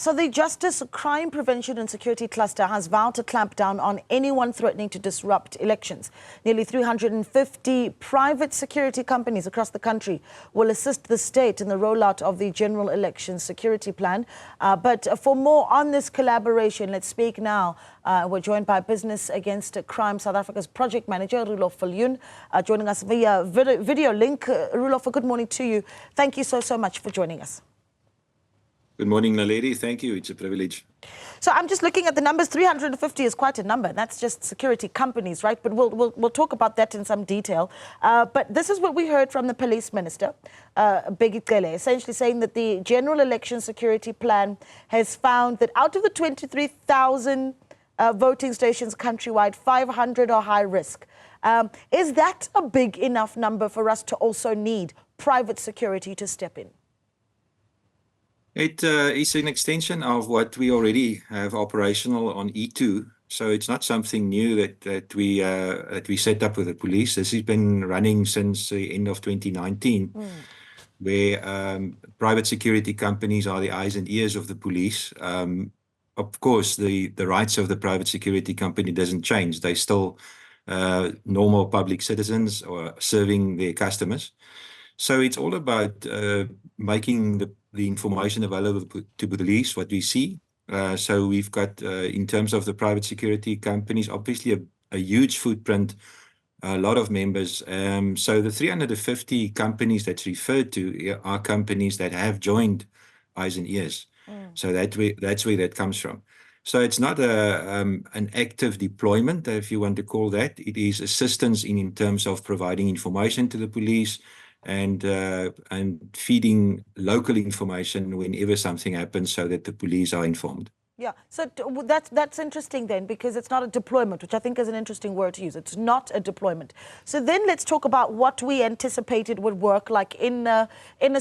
So the Justice, Crime Prevention and Security Cluster has vowed to clamp down on anyone threatening to disrupt elections. Nearly 350 private security companies across the country will assist the state in the rollout of the General Election Security Plan. But for more on this collaboration, let's speak now. We're joined by Business Against Crime South Africa's project manager, Roelof, Viljoen, joining us via video link. Roelof, good morning to you. Thank you so much for joining us. Good morning, Naledi. Thank you. It's a privilege. So I'm just looking at the numbers. 350 is quite a number. That's just security companies, right? But we'll talk about that in some detail. But this is what we heard from the police minister, Bheki Cele, essentially saying that the General Election Security Plan has found that out of the 23,000 voting stations countrywide, 500 are high risk. Is that a big enough number for us to also need private security to step in? It is an extension of what we already have operational on E2. So it's not something new that we set up with the police. This has been running since the end of 2019, where private security companies are the eyes and ears of the police. Of course, the rights of the private security company doesn't change. They still normal public citizens or serving their customers. So it's all about making the information available to police, what we see. So we've got, in terms of the private security companies, obviously a huge footprint, a lot of members. So the 350 companies that's referred to are companies that have joined Eyes and Ears. So that's where that comes from. So it's not an active deployment, if you want to call that. It is assistance in terms of providing information to the police, and feeding local information whenever something happens so that the police are informed. Yeah, so that's interesting then, because it's not a deployment, which I think is an interesting word to use. It's not a deployment. So then let's talk about what we anticipated would work like in a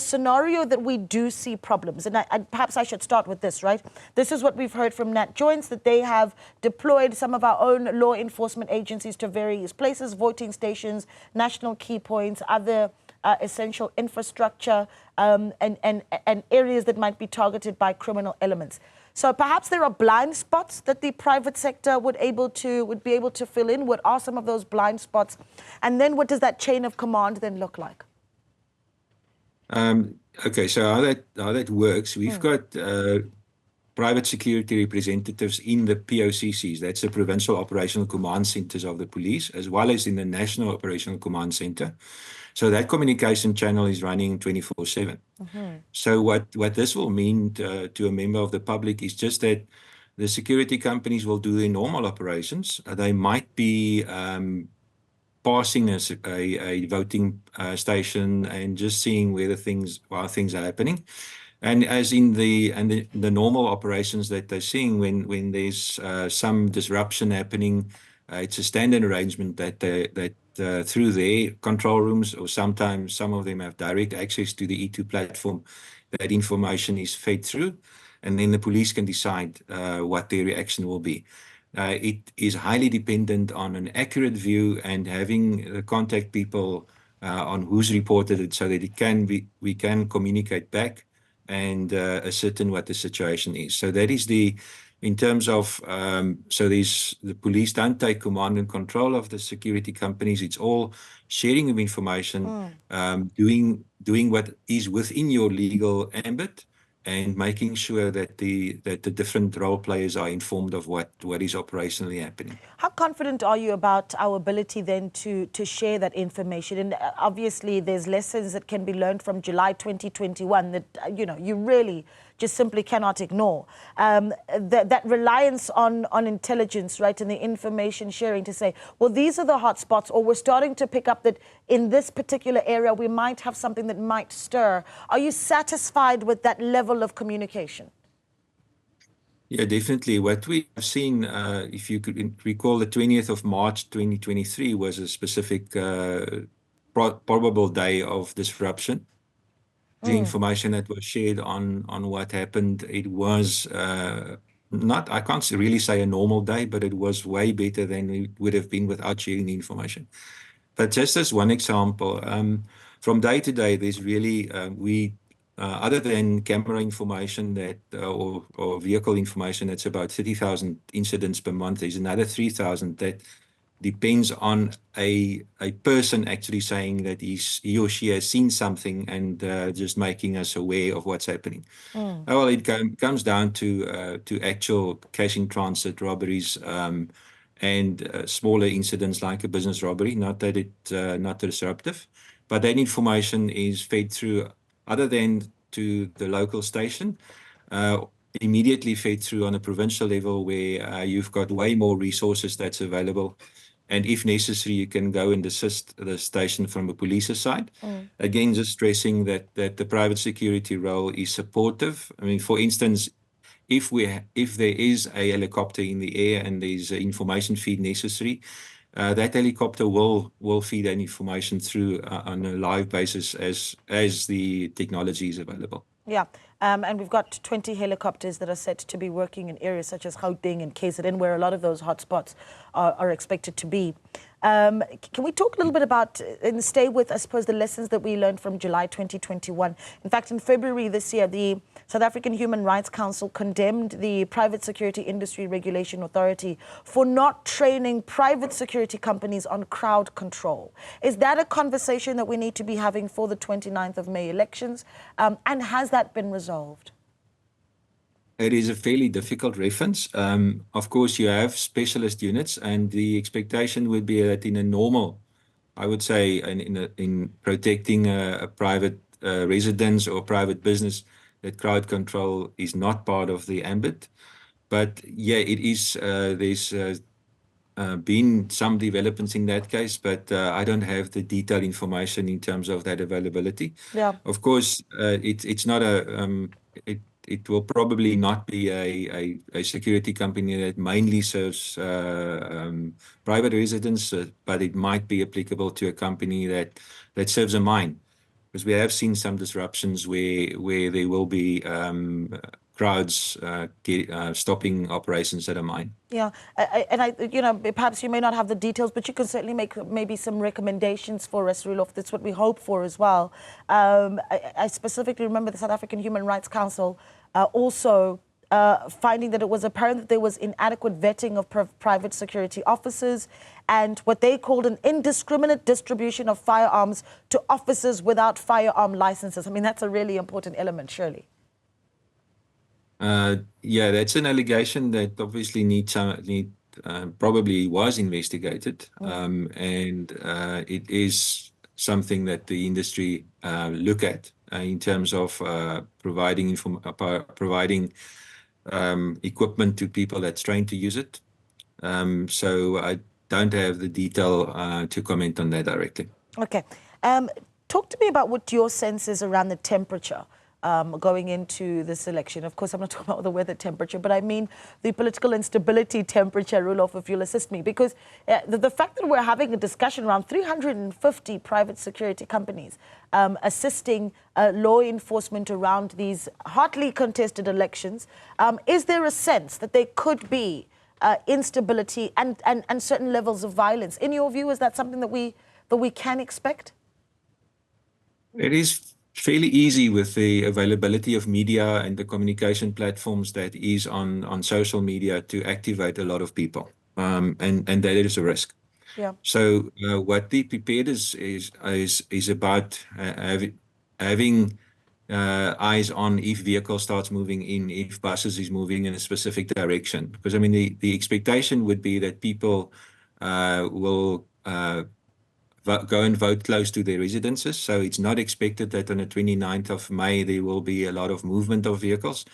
scenario that we do see problems. And perhaps I should start with this, right? This is what we've heard from Nat Joints, that they have deployed some of our own law enforcement agencies to various places, voting stations, national key points, other essential infrastructure, and areas that might be targeted by criminal elements. So perhaps there are blind spots that the private sector would be able to fill in. What are some of those blind spots? And then what does that chain of command then look like? Okay, so how that works, we've got private security representatives in the POCCs, that's the Provincial Operational Command Centers of the police, as well as in the National Operational Command Center. So that communication channel is running 24/7. So what this will mean to a member of the public is just that the security companies will do their normal operations. They might be passing a voting station and just seeing while things are happening. And as in the normal operations that they're seeing, when there's some disruption happening, it's a standard arrangement that through their control rooms, or sometimes some of them have direct access to the E2 platform, that information is fed through, and then the police can decide what their reaction will be. It is highly dependent on an accurate view and having contact people on who's reported it, so that we can communicate back and ascertain what the situation is. So that is in terms of, so the police don't take command and control of the security companies. It's all sharing of information, doing what is within your legal ambit, and making sure that the different role players are informed of what is operationally happening. How confident are you about our ability then to share that information? And obviously there's lessons that can be learned from July 2021 that you really just simply cannot ignore. That reliance on intelligence, right, and the information sharing to say, well, these are the hot spots, or we're starting to pick up that in this particular area we might have something that might stir. Are you satisfied with that level of communication? Yeah, definitely. What we have seen, if you could recall, the 20th of March 2023 was a specific probable day of disruption. The information that was shared on what happened, it was not, I can't really say a normal day, but it was way better than it would have been without sharing the information. But just as one example, from day to day, there's really, other than camera information that or vehicle information, that's about 30,000 incidents per month. There's another 3,000 that depends on a person actually saying that he or she has seen something and just making us aware of what's happening. Well, it comes down to actual cash in transit robberies and smaller incidents like a business robbery. Not that it's not disruptive, but that information is fed through, other than to the local station, immediately fed through on a provincial level where you've got way more resources that's available. And if necessary, you can go and assist the station from a police's side. Again, just stressing that the private security role is supportive. I mean, for instance, if there is a helicopter in the air and there's an information feed necessary, that helicopter will feed that information through on a live basis as the technology is available. Yeah, and we've got 20 helicopters that are set to be working in areas such as Gauteng and KZN, where a lot of those hotspots are expected to be. Can we talk a little bit about and stay with, I suppose, the lessons that we learned from July 2021? In fact, in February this year, the South African Human Rights Council condemned the Private Security Industry Regulation Authority for not training private security companies on crowd control. Is that a conversation that we need to be having for the 29th of May elections? And has that been resolved? It is a fairly difficult reference. Of course, you have specialist units, and the expectation would be that in a normal, I would say, in protecting a private residence or private business, that crowd control is not part of the ambit. But yeah, it is. There's been some developments in that case, but I don't have the detailed information in terms of that availability. Yeah. Of course, it's not a. It will probably not be a security company that mainly serves private residents, but it might be applicable to a company that serves a mine, because we have seen some disruptions where there will be crowds stopping operations at a mine. Yeah, perhaps you may not have the details, but you can certainly make maybe some recommendations for us, Roelof. That's what we hope for as well. I specifically remember the South African Human Rights Council also finding that it was apparent that there was inadequate vetting of private security officers and what they called an indiscriminate distribution of firearms to officers without firearm licenses. I mean, that's a really important element, surely. Yeah, that's an allegation that obviously probably was investigated, and it is something that the industry look at in terms of providing equipment to people that's trained to use it. So I don't have the detail to comment on that directly. Okay. Talk to me about what your sense is around the temperature going into this election. Of course, I'm not talking about the weather temperature, but I mean the political instability temperature, Roelof, if you'll assist me. Because the fact that we're having a discussion around 350 private security companies assisting law enforcement around these hotly contested elections, is there a sense that there could be instability and certain levels of violence? In your view, is that something that we can expect? It is fairly easy with the availability of media and the communication platforms that is on social media to activate a lot of people, and that is a risk. Yeah. So what the prepared is about having eyes on if vehicle starts moving in, if buses is moving in a specific direction. Because I mean the expectation would be that people will go and vote close to their residences. So it's not expected that on the 29th of May, there will be a lot of movement of vehicles.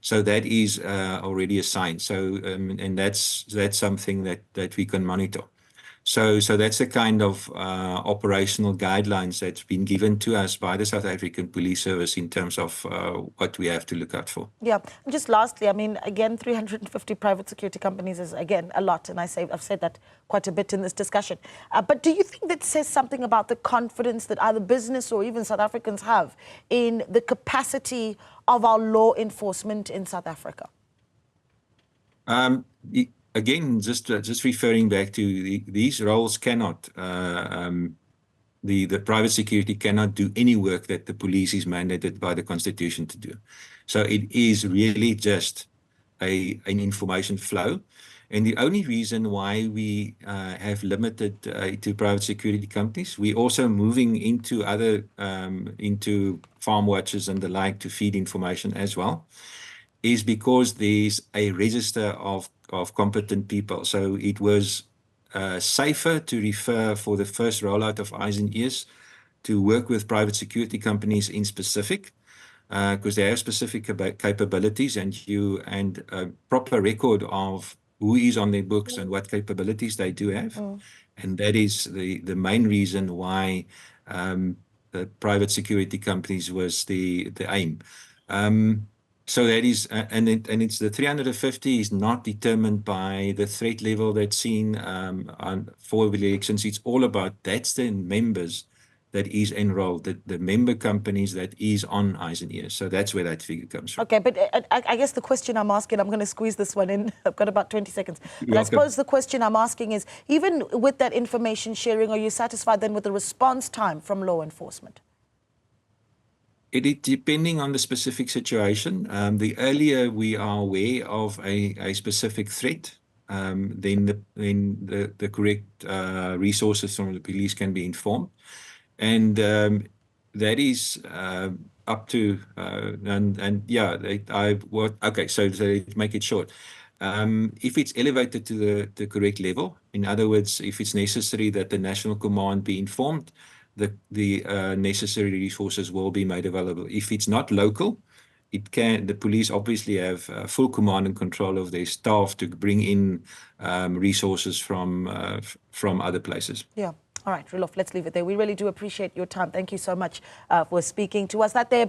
So that is already a sign. So, and that's something that we can monitor. So that's the kind of operational guidelines that's been given to us by the South African Police Service in terms of what we have to look out for. Yeah. And just lastly, I mean, again, 350 private security companies is, again, a lot. And I've said that quite a bit in this discussion. But do you think that says something about the confidence that either business or even South Africans have in the capacity of our law enforcement in South Africa? Again, just referring back to these roles cannot the private security cannot do any work that the police is mandated by the Constitution to do. So it is really just an information flow. And the only reason why we have limited to private security companies, we're also moving into other, into farm watches and the like to feed information as well, is because there's a register of competent people. So it was safer to refer for the first rollout of eyes and ears to work with private security companies in specific, because they have specific capabilities and a proper record of who is on their books and what capabilities they do have. And that is the main reason why the private security companies was the aim. So that is, and it's the 350 is not determined by the threat level that's seen for the elections. It's all about, that's the members that is enrolled, the member companies that is on eyes and ears. So that's where that figure comes from. Okay, but I guess the question I'm asking, I'm going to squeeze this one in. I've got about 20 seconds. But I suppose the question I'm asking is, even with that information sharing, are you satisfied then with the response time from law enforcement? It is depending on the specific situation. The earlier we are aware of a specific threat, then the correct resources from the police can be informed. And that is up to, okay, so to make it short, if it's elevated to the correct level, in other words, if it's necessary that the national command be informed, the necessary resources will be made available. If it's not local, the police obviously have full command and control of their staff to bring in resources from other places. Yeah. All right, Roelof, let's leave it there. We really do appreciate your time. Thank you so much for speaking to us. That there.